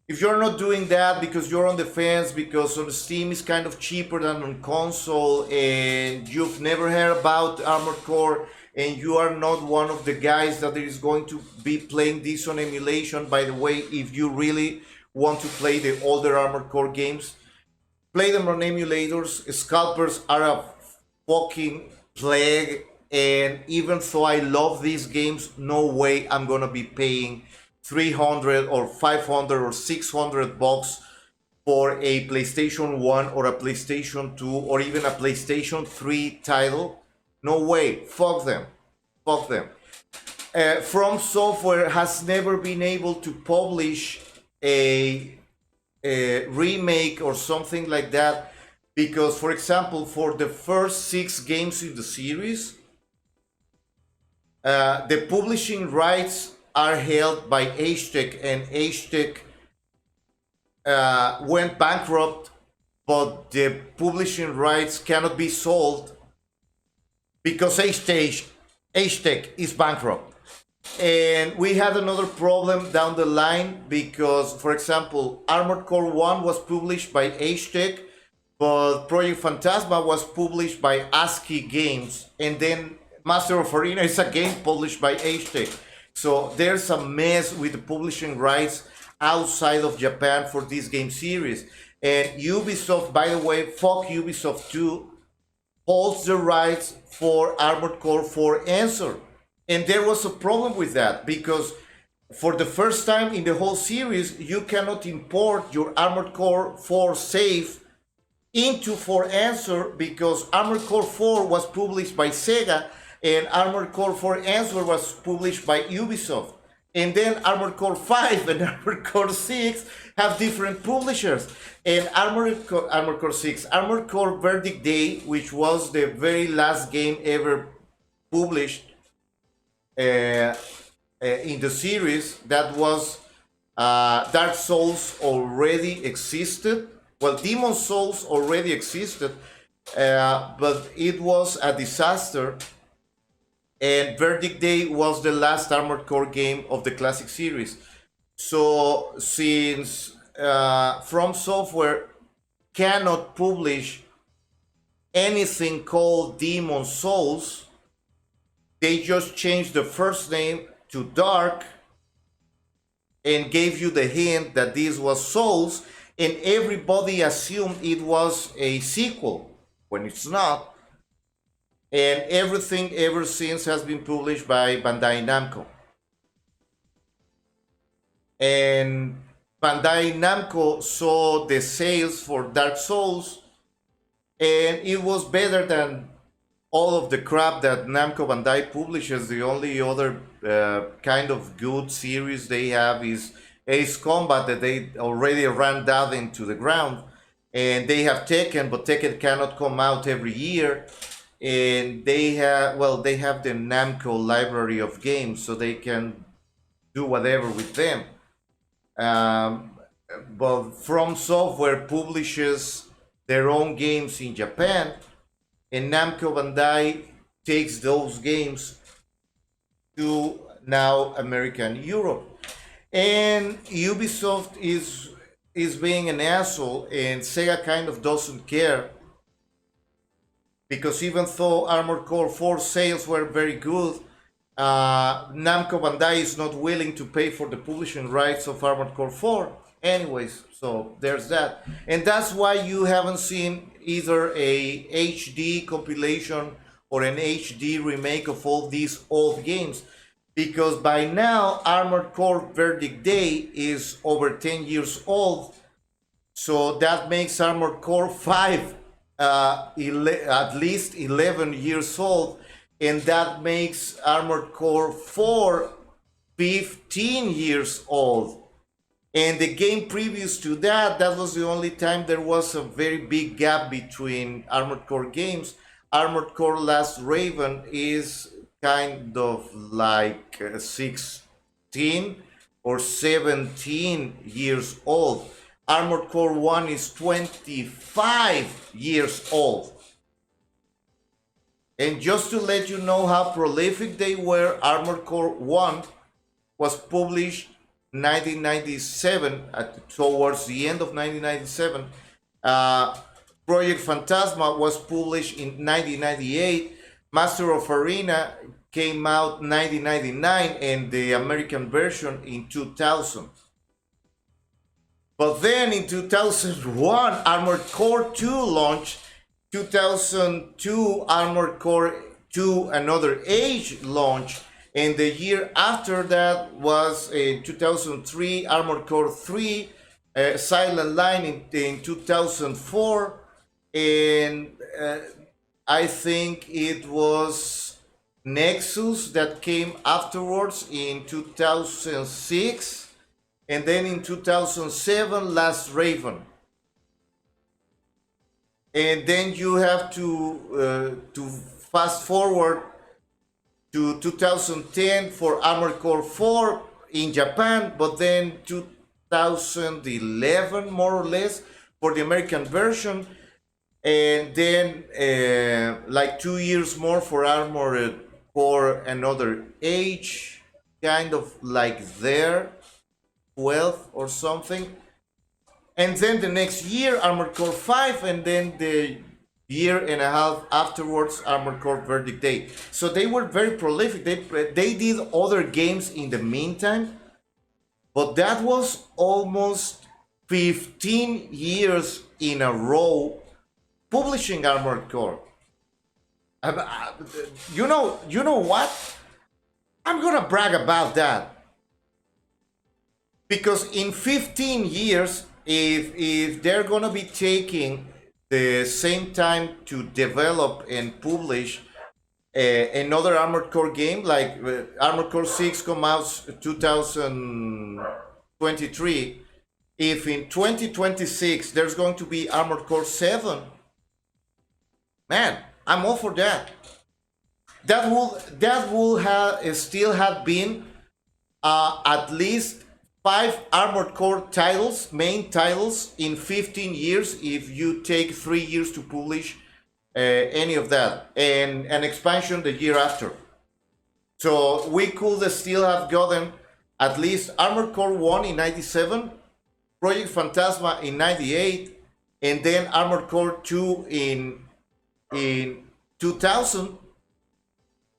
if you're not doing that because you're on the fence, because on Steam is kind of cheaper than on console, and you've never heard about Armored Core, and you are not one of the guys that is going to be playing this on emulation, by the way, if you really want to play the older Armored Core games, play them on emulators. Scalpers are a fucking plague, and even though I love these games, no way I'm gonna be paying 300 or 500 or 600 bucks for a PlayStation 1 or a PlayStation 2 or even a PlayStation 3 title. No way. Fuck them. Fuck them. From Software has never been able to publish a remake or something like that because, for example, for the first 6 games in the series, the publishing rights are held by Agetec, and Agetec went bankrupt, but the publishing rights cannot be sold because Agetec is bankrupt. And we had another problem down the line because, for example, Armored Core 1 was published by Agetec, but Project Phantasma was published by ASCII Games, and then Master of Arena is a game published by Agetec. So there's a mess with the publishing rights outside of Japan for this game series. And Ubisoft, by the way, fuck Ubisoft too, holds the rights for Armored Core 4 Answer. And there was a problem with that because for the first time in the whole series, you cannot import your Armored Core 4 save into 4 Answer because Armored Core 4 was published by Sega and Armored Core 4 Answer was published by Ubisoft. And then Armored Core 5 and Armored Core 6 have different publishers. And Armored Core 6, Armored Core Verdict Day, which was the very last game ever published in the series, that was Dark Souls already existed. Well, Demon Souls already existed, but it was a disaster. And Verdict Day was the last Armored Core game of the classic series. So since From Software cannot publish anything called Demon Souls, they just changed the first name to Dark and gave you the hint that this was Souls, and everybody assumed it was a sequel when it's not. And everything ever since has been published by Bandai Namco. And Bandai Namco saw the sales for Dark Souls, and it was better than all of the crap that Namco Bandai publishes. The only other kind of good series they have is Ace Combat that they already ran down into the ground. And they have Tekken, but Tekken cannot come out every year. And they have, well, they have the Namco library of games, so they can do whatever with them. But From Software publishes their own games in Japan, and Namco Bandai takes those games to now America and Europe. And Ubisoft is being an asshole, and Sega kind of doesn't care. Because even though Armored Core 4 sales were very good, Namco Bandai is not willing to pay for the publishing rights of Armored Core 4. Anyways, so there's that. And that's why you haven't seen either a HD compilation or an HD remake of all these old games. Because by now, Armored Core Verdict Day is over 10 years old. So that makes Armored Core 5 at least 11 years old, and that makes Armored Core 4 15 years old. And the game previous to that, that was the only time there was a very big gap between Armored Core games. Armored Core Last Raven is kind of like 16 or 17 years old. Armored Core 1 is 25 years old. And just to let you know how prolific they were, Armored Core 1 was published 1997, towards the end of 1997. Project Phantasma was published in 1998. Master of Arena came out 1999 and the American version in 2000. But then in 2001, Armored Core 2 launched. 2002, Armored Core 2 Another Age launched. And the year after that was in 2003, Armored Core 3, Silent Line in 2004. And I think it was Nexus that came afterwards in 2006. And then in 2007, Last Raven. And then you have to fast forward to 2010 for Armored Core 4 in Japan, but then 2011 more or less for the American version, and then like 2 years more for Armored Core Another Age, kind of like there, 12 or something. And then the next year, Armored Core 5, and then the year and a half afterwards, Armored Core Verdict Day. So they were very prolific. They did other games in the meantime, but that was almost 15 years in a row publishing Armored Core. You know what? I'm gonna brag about that. Because in 15 years, if they're gonna be taking the same time to develop and publish another Armored Core game, like Armored Core 6 come out 2023, if in 2026 there's going to be Armored Core 7, man, I'm all for that. That will have still have been at least 5 Armored Core titles, main titles, in 15 years if you take 3 years to publish any of that, and an expansion the year after. So we could still have gotten at least Armored Core 1 in 97, Project Phantasma in 98, and then Armored Core 2 in 2000,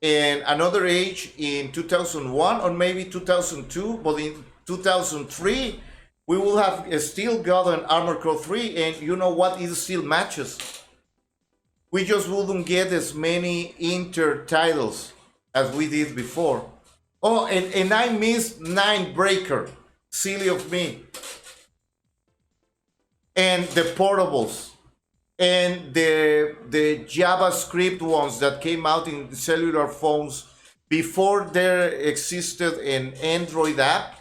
and Another Age in 2001 or maybe 2002, but in 2003 we will have still gotten Armored Core 3, and you know what, it still matches. We just wouldn't get as many Inter titles as we did before. Oh, and I missed Ninebreaker, silly of me, and the portables, and the JavaScript ones that came out in cellular phones before there existed an Android app.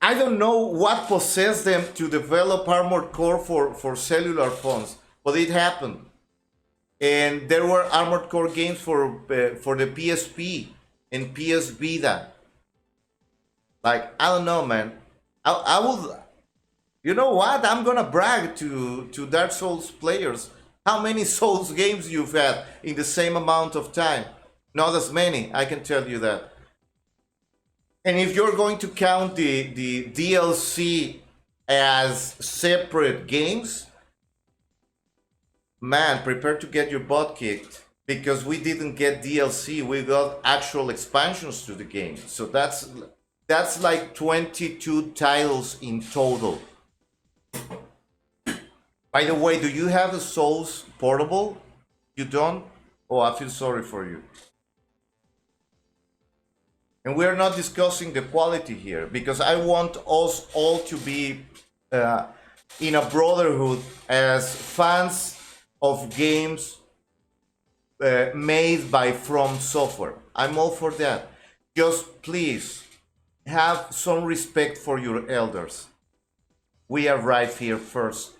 I don't know what possessed them to develop Armored Core for cellular phones, but it happened. And there were Armored Core games for the PSP and PS Vita. Like, I don't know, man. I would, you know what? I'm gonna brag to Dark Souls players. How many Souls games you've had in the same amount of time? Not as many, I can tell you that. And if you're going to count the DLC as separate games, man, prepare to get your butt kicked, because we didn't get DLC, we got actual expansions to the game. So that's like 22 titles in total. By the way, do you have the Souls portable? You don't? Oh, I feel sorry for you. And we're not discussing the quality here, because I want us all to be in a brotherhood as fans of games made by From Software. I'm all for that. Just please have some respect for your elders. We arrived here first.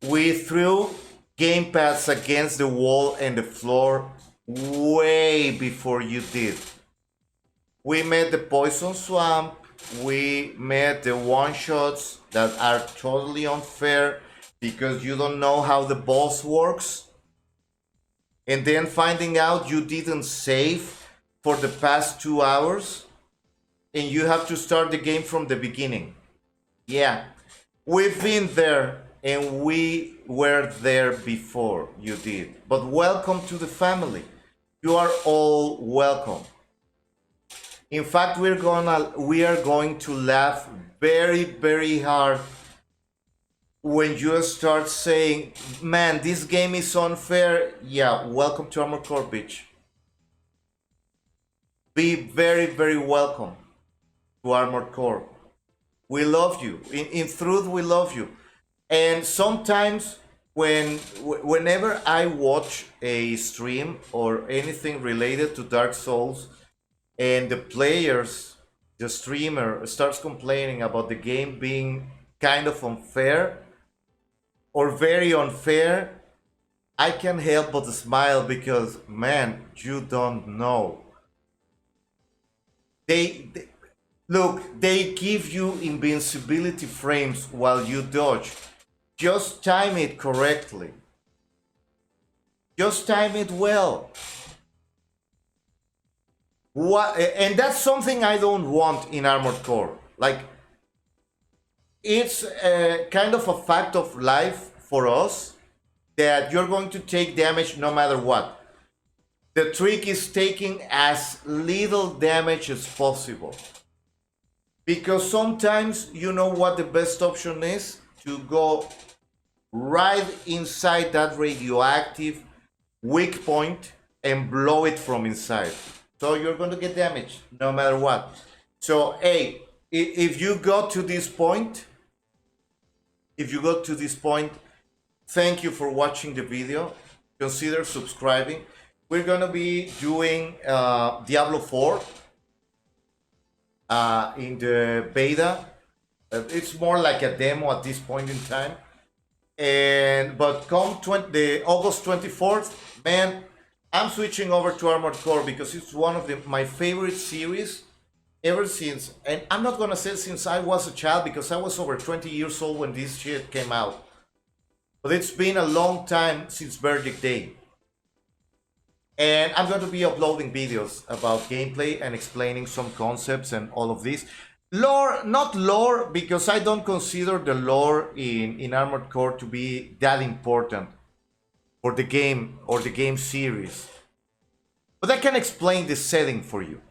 We threw gamepads against the wall and the floor way before you did. We met the Poison Swamp, we met the one-shots that are totally unfair because you don't know how the boss works, and then finding out you didn't save for the past 2 hours, and you have to start the game from the beginning. Yeah, we've been there, and we were there before you did. But welcome to the family. You are all welcome. In fact, we are going to laugh very, very hard when you start saying, man, this game is unfair. Yeah, welcome to Armored Core, bitch. Be very, very welcome to Armored Core. We love you. In truth, we love you. And sometimes whenever I watch a stream or anything related to Dark Souls, and the streamer starts complaining about the game being kind of unfair or very unfair, I can't help but smile because, man, you don't know. They look, they give you invincibility frames while you dodge. Just time it correctly. Just time it well. What, and that's something I don't want in Armored Core. Like, it's kind of a fact of life for us that you're going to take damage no matter what. The trick is taking as little damage as possible. Because sometimes you know what the best option is? To go right inside that radioactive weak point and blow it from inside. So you're going to get damaged no matter what. So, hey, if you got to this point, thank you for watching the video. Consider subscribing. We're going to be doing Diablo 4 in the beta. It's more like a demo at this point in time. But come the August 24th, man, I'm switching over to Armored Core because it's one of my favorite series ever since. And I'm not gonna say since I was a child because I was over 20 years old when this shit came out. But it's been a long time since Verdict Day. And I'm going to be uploading videos about gameplay and explaining some concepts and all of this. Lore, not lore, because I don't consider the lore in Armored Core to be that important for the game or the game series. But I can explain the setting for you.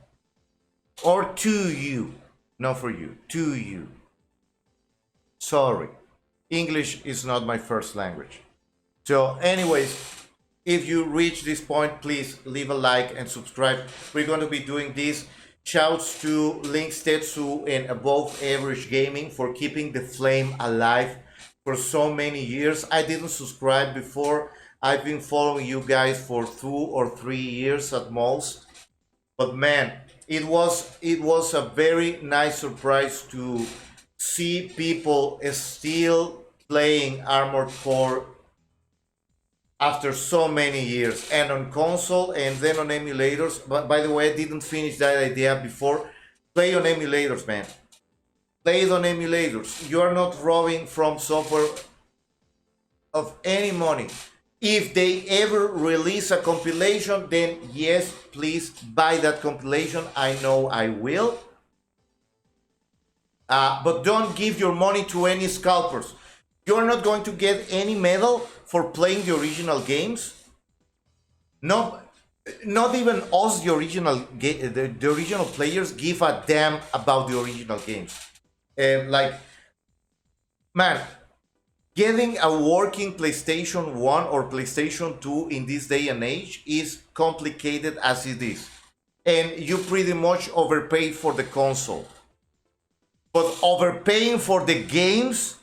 Or to you. Not for you. To you. Sorry. English is not my first language. So anyways, if you reach this point, please leave a like and subscribe. We're going to be doing this. Shouts to Lynx Tetsu and Above Average Gaming for keeping the flame alive for so many years. I didn't subscribe before. I've been following you guys for 2 or 3 years at most. But man, it was a very nice surprise to see people still playing Armored Core after so many years, and on console and then on emulators. But by the way, I didn't finish that idea before. Play on emulators, man. Play it on emulators. You are not robbing from software of any money. If they ever release a compilation, then yes, please buy that compilation. I know I will. But don't give your money to any scalpers. You're not going to get any medal for playing the original games. No, not even us, the original players, give a damn about the original games. Like, man, getting a working PlayStation 1 or PlayStation 2 in this day and age is complicated as it is. And you pretty much overpay for the console. But overpaying for the games?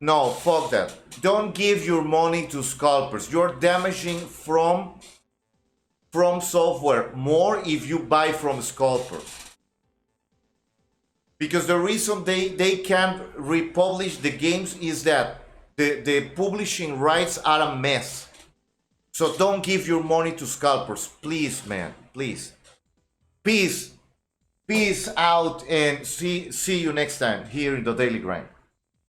No, fuck that. Don't give your money to scalpers. You're damaging from software more if you buy from scalpers. Because the reason they can't republish the games is that the publishing rights are a mess. So don't give your money to scalpers. Please, man. Please. Peace. Peace out and see you next time here in the Daily Grind.